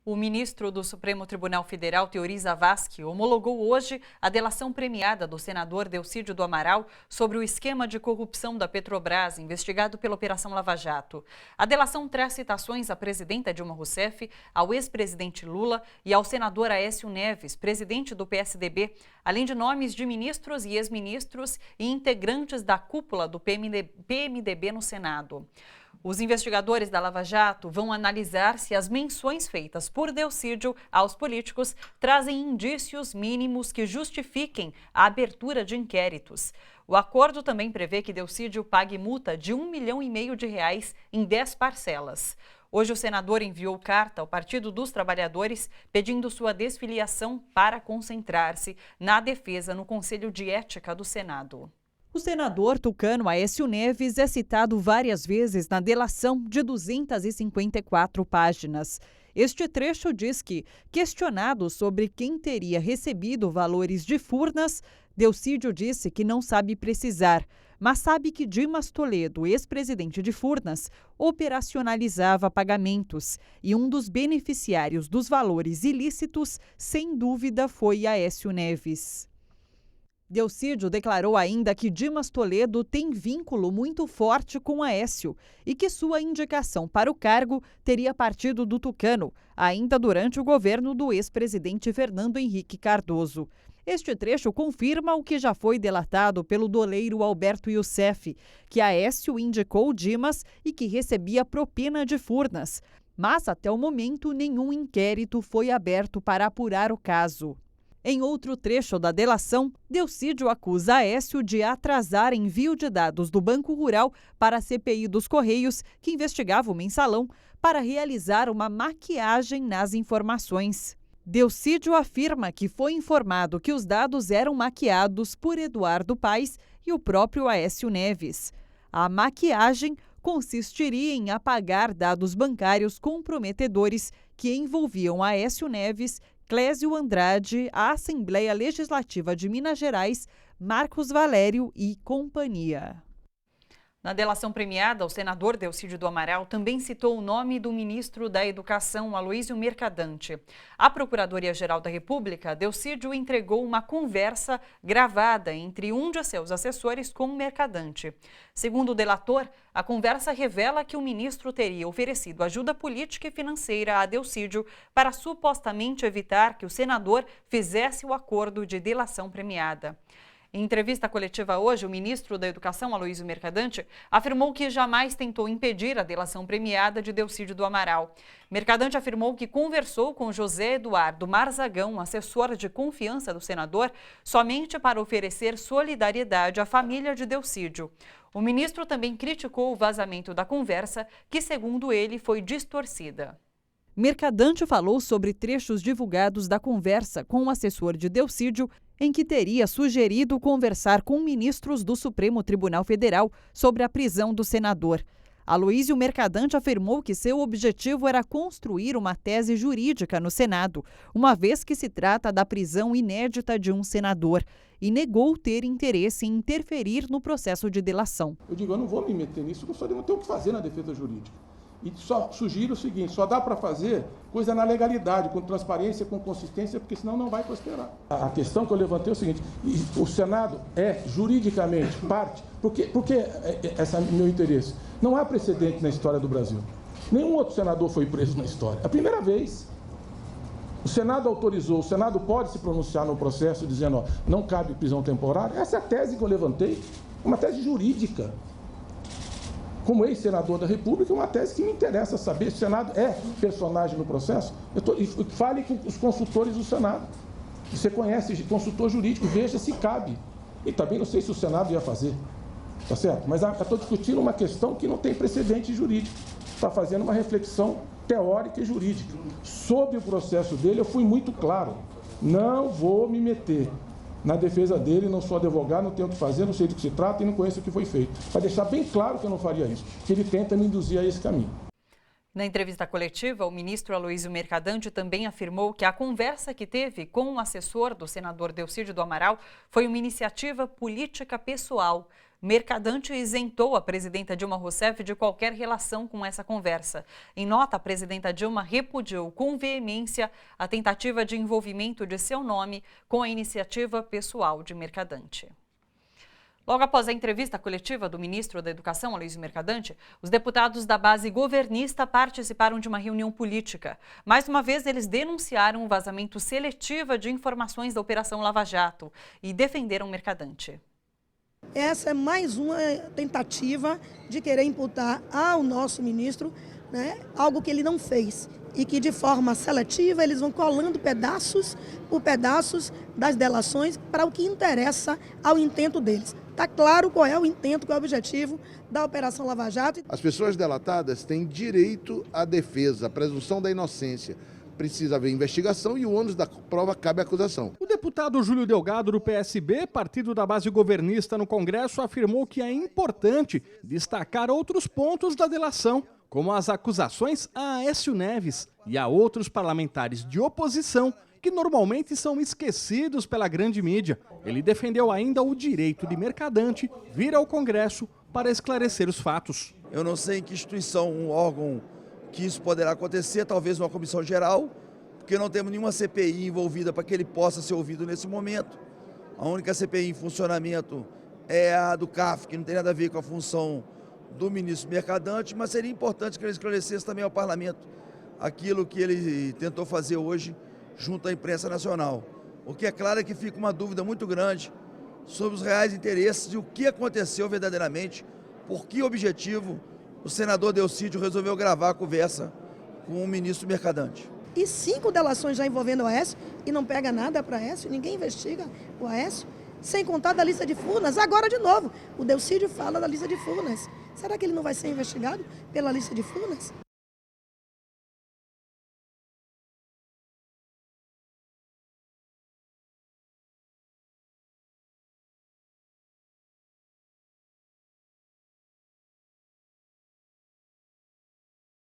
O ministro do Supremo Tribunal Federal, Teori Zavascki, homologou hoje a delação premiada do senador Delcídio do Amaral sobre o esquema de corrupção da Petrobras, investigado pela Operação Lava Jato. A delação traz citações à presidenta Dilma Rousseff, ao ex-presidente Lula e ao senador Aécio Neves, presidente do PSDB, além de nomes de ministros e ex-ministros e integrantes da cúpula do PMDB no Senado. Os investigadores da Lava Jato vão analisar se as menções feitas por Delcídio aos políticos trazem indícios mínimos que justifiquem a abertura de inquéritos. O acordo também prevê que Delcídio pague multa de R$1,5 milhão em 10 parcelas. Hoje o senador enviou carta ao Partido dos Trabalhadores pedindo sua desfiliação para concentrar-se na defesa no Conselho de Ética do Senado. O senador tucano Aécio Neves é citado várias vezes na delação de 254 páginas. Este trecho diz que, questionado sobre quem teria recebido valores de Furnas, Delcídio disse que não sabe precisar, mas sabe que Dimas Toledo, ex-presidente de Furnas, operacionalizava pagamentos e um dos beneficiários dos valores ilícitos, sem dúvida, foi Aécio Neves. Delcídio declarou ainda que Dimas Toledo tem vínculo muito forte com Aécio e que sua indicação para o cargo teria partido do tucano, ainda durante o governo do ex-presidente Fernando Henrique Cardoso. Este trecho confirma o que já foi delatado pelo doleiro Alberto Youssef, que Aécio indicou Dimas e que recebia propina de Furnas. Mas, até o momento, nenhum inquérito foi aberto para apurar o caso. Em outro trecho da delação, Delcídio acusa Aécio de atrasar envio de dados do Banco Rural para a CPI dos Correios, que investigava o mensalão, para realizar uma maquiagem nas informações. Delcídio afirma que foi informado que os dados eram maquiados por Eduardo Paes e o próprio Aécio Neves. A maquiagem consistiria em apagar dados bancários comprometedores que envolviam Aécio Neves, Clésio Andrade, a Assembleia Legislativa de Minas Gerais, Marcos Valério e companhia. Na delação premiada, o senador Delcídio do Amaral também citou o nome do ministro da Educação, Aloísio Mercadante. À Procuradoria-Geral da República, Delcídio entregou uma conversa gravada entre um de seus assessores com o Mercadante. Segundo o delator, a conversa revela que o ministro teria oferecido ajuda política e financeira a Delcídio para supostamente evitar que o senador fizesse o acordo de delação premiada. Em entrevista coletiva hoje, o ministro da Educação, Aloísio Mercadante, afirmou que jamais tentou impedir a delação premiada de Delcídio do Amaral. Mercadante afirmou que conversou com José Eduardo Marzagão, assessor de confiança do senador, somente para oferecer solidariedade à família de Delcídio. O ministro também criticou o vazamento da conversa, que, segundo ele, foi distorcida. Mercadante falou sobre trechos divulgados da conversa com o assessor de Delcídio, em que teria sugerido conversar com ministros do Supremo Tribunal Federal sobre a prisão do senador. Aloísio Mercadante afirmou que seu objetivo era construir uma tese jurídica no Senado, uma vez que se trata da prisão inédita de um senador, e negou ter interesse em interferir no processo de delação. Eu digo, eu não vou me meter nisso, eu só tenho o que fazer na defesa jurídica. E só sugiro o seguinte, só dá para fazer coisa na legalidade, com transparência, com consistência, porque senão não vai prosperar. A questão que eu levantei é o seguinte, o Senado é juridicamente parte, porque esse é meu interesse. Não há precedente na história do Brasil. Nenhum outro senador foi preso na história. É a primeira vez. O Senado autorizou, o Senado pode se pronunciar no processo dizendo, ó, não cabe prisão temporária. Essa é a tese que eu levantei, uma tese jurídica. Como ex-senador da República, é uma tese que me interessa saber se o Senado é personagem no processo. Fale com os consultores do Senado. Você conhece consultor jurídico, veja se cabe. E também não sei se o Senado ia fazer, tá certo? Mas eu estou discutindo uma questão que não tem precedente jurídico. Está fazendo uma reflexão teórica e jurídica. Sobre o processo dele, eu fui muito claro. Não vou me meter na defesa dele, não sou advogado, não tenho o que fazer, não sei do que se trata e não conheço o que foi feito. Para deixar bem claro que eu não faria isso, que ele tenta me induzir a esse caminho. Na entrevista coletiva, o ministro Aloysio Mercadante também afirmou que a conversa que teve com o assessor do senador Delcídio do Amaral foi uma iniciativa política pessoal. Mercadante isentou a presidenta Dilma Rousseff de qualquer relação com essa conversa. Em nota, a presidenta Dilma repudiou com veemência a tentativa de envolvimento de seu nome com a iniciativa pessoal de Mercadante. Logo após a entrevista coletiva do ministro da Educação, Aloysio Mercadante, os deputados da base governista participaram de uma reunião política. Mais uma vez, eles denunciaram o vazamento seletivo de informações da Operação Lava Jato e defenderam Mercadante. Essa é mais uma tentativa de querer imputar ao nosso ministro, algo que ele não fez. E que de forma seletiva eles vão colando pedaços por pedaços das delações para o que interessa ao intento deles. Está claro qual é o intento, qual é o objetivo da Operação Lava Jato. As pessoas delatadas têm direito à defesa, à presunção da inocência. Precisa haver investigação e o ônus da prova cabe à acusação. O deputado Júlio Delgado, do PSB, partido da base governista no Congresso, afirmou que é importante destacar outros pontos da delação, como as acusações a Aécio Neves e a outros parlamentares de oposição que normalmente são esquecidos pela grande mídia. Ele defendeu ainda o direito de Mercadante vir ao Congresso para esclarecer os fatos. Eu não sei em que instituição, um órgão que isso poderá acontecer, talvez uma comissão geral, porque não temos nenhuma CPI envolvida para que ele possa ser ouvido nesse momento. A única CPI em funcionamento é a do CAF, que não tem nada a ver com a função do ministro Mercadante, mas seria importante que ele esclarecesse também ao parlamento aquilo que ele tentou fazer hoje junto à imprensa nacional. O que é claro é que fica uma dúvida muito grande sobre os reais interesses e o que aconteceu verdadeiramente, por que objetivo o senador Delcídio resolveu gravar a conversa com o ministro Mercadante. E 5 delações já envolvendo o Aécio e não pega nada para Aécio, ninguém investiga o Aécio, sem contar da lista de Furnas. Agora de novo, o Delcídio fala da lista de Furnas. Será que ele não vai ser investigado pela lista de Furnas?